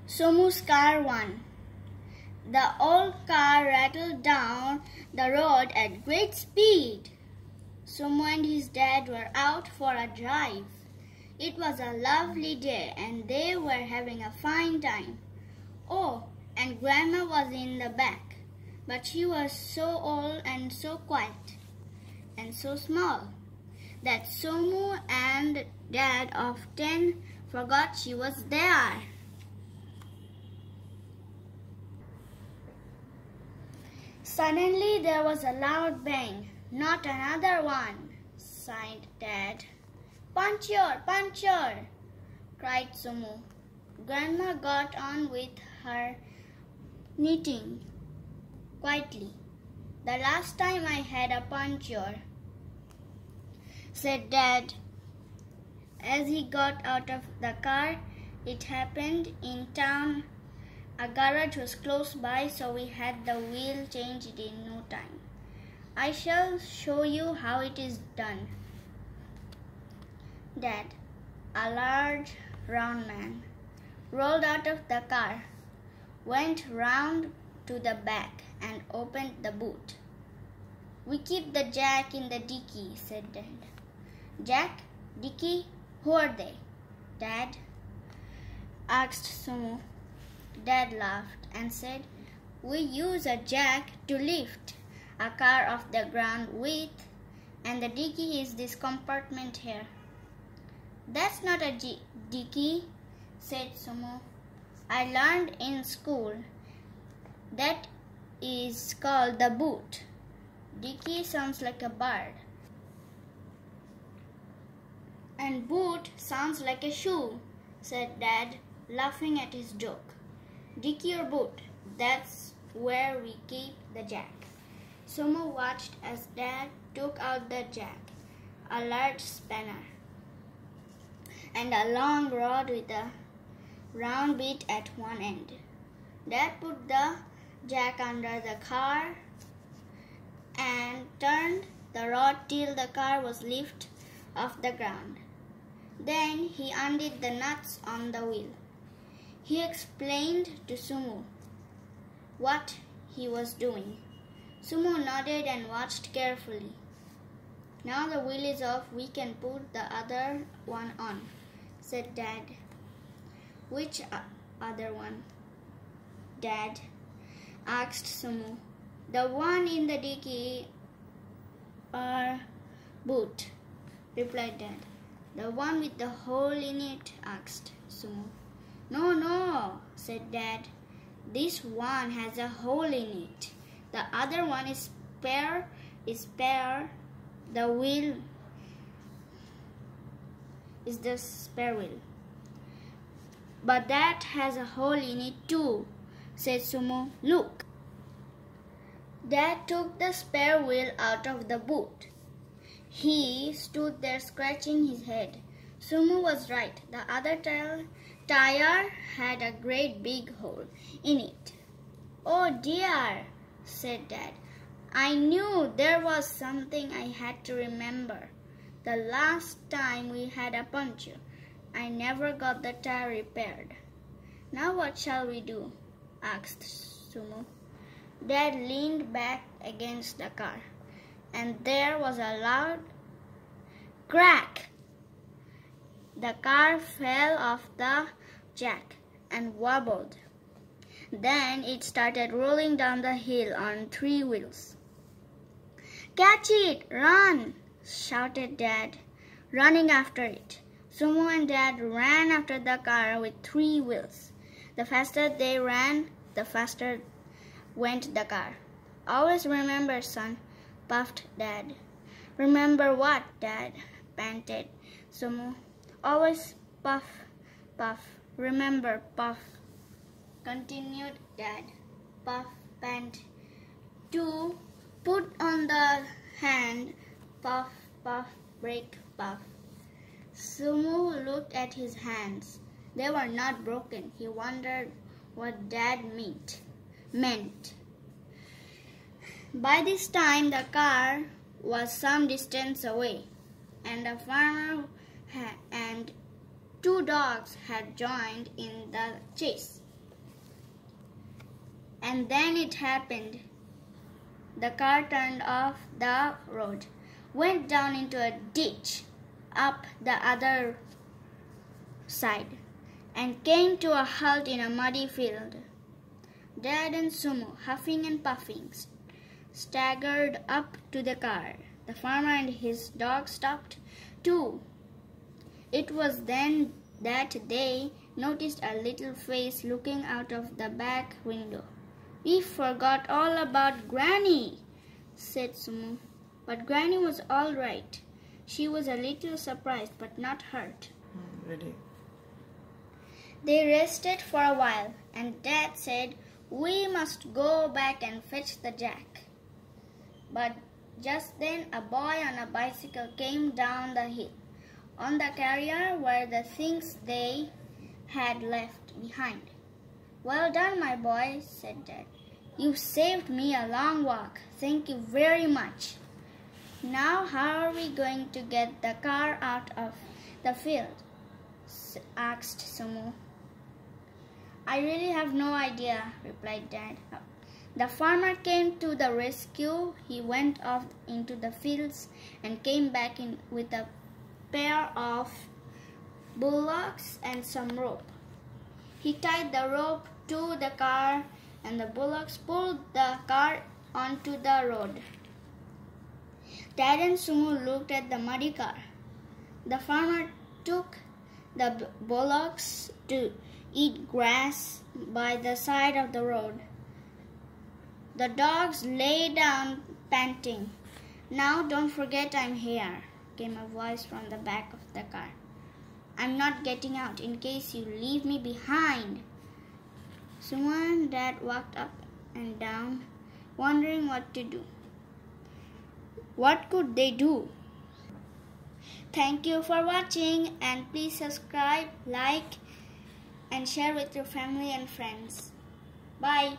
Somu's car won. The old car rattled down the road at great speed. Somu and his dad were out for a drive. It was a lovely day and they were having a fine time. Oh, and Grandma was in the back, but she was so old and so quiet and so small that Somu and Dad often forgot she was there. Suddenly there was a loud bang. Not another one, sighed Dad. Puncture, puncture, cried Somu. Grandma got on with her knitting quietly. The last time I had a puncture, said Dad. As he got out of the car, it happened in town. A garage was close by, so we had the wheel changed in no time. I shall show you how it is done. Dad, a large, round man, rolled out of the car, went round to the back and opened the boot. We keep the jack in the dicky, said Dad. Jack, dicky, who are they? Dad asked Somu. Dad laughed and said, we use a jack to lift a car off the ground with, and the dicky is this compartment here. That's not a dicky, said Somu. I learned in school that is called the boot. Dicky sounds like a bird. And boot sounds like a shoe, said Dad, laughing at his joke. Dicky or boot, that's where we keep the jack. Somu watched as Dad took out the jack, a large spanner, and a long rod with a round bit at one end. Dad put the jack under the car and turned the rod till the car was lifted off the ground. Then he undid the nuts on the wheel. He explained to Somu what he was doing. Somu nodded and watched carefully. Now the wheel is off, we can put the other one on, said Dad. Which other one? Dad asked Somu. The one in the dicky or boot, replied Dad. The one with the hole in it, asked Somu. No, said Dad. This one has a hole in it. The other one is spare. The wheel is the spare wheel. But that has a hole in it too, said Somu. Look. Dad took the spare wheel out of the boot. He stood there scratching his head. Somu was right. The other tire had a great big hole in it. Oh dear, said Dad. I knew there was something I had to remember. The last time we had a puncture, I never got the tire repaired. Now what shall we do? Asked Somu. Dad leaned back against the car, and there was a loud crack. The car fell off the jack and wobbled. Then it started rolling down the hill on 3 wheels. Catch it! Run! Shouted Dad, running after it. Somu and Dad ran after the car with 3 wheels. The faster they ran, the faster went the car. Always remember, son, puffed Dad. Remember what, Dad? Panted Somu. Always puff, puff. Remember, puff. Continued Dad. Puff, pant. 2. Put on the hand. Puff, puff, break, puff. Somu looked at his hands. They were not broken. He wondered what Dad meant. By this time, the car was some distance away, and a farmer and 2 dogs had joined in the chase. And then it happened. The car turned off the road, went down into a ditch up the other side, and came to a halt in a muddy field. Dad and Sumo, huffing and puffing, staggered up to the car. The farmer and his dog stopped too. It was then that they noticed a little face looking out of the back window. "We forgot all about Granny," said Sumo. But Granny was all right. She was a little surprised but not hurt. Ready. They rested for a while, and Dad said, "We must go back and fetch the jack." But just then a boy on a bicycle came down the hill. On the carrier were the things they had left behind. "Well done, my boy," said Dad. "You saved me a long walk. Thank you very much." "Now how are we going to get the car out of the field?" asked Sumo. "I really have no idea," replied Dad. The farmer came to the rescue. He went off into the fields and came back in with a pair of bullocks and some rope. He tied the rope to the car, and the bullocks pulled the car onto the road. Dad and Sumo looked at the muddy car. The farmer took the bullocks to eat grass by the side of the road. The dogs lay down panting. "Now don't forget I'm here," came a voice from the back of the car. "I'm not getting out in case you leave me behind." Sumo and Dad walked up and down, wondering what to do. What could they do? Thank you for watching, and please subscribe, like, and share with your family and friends. Bye.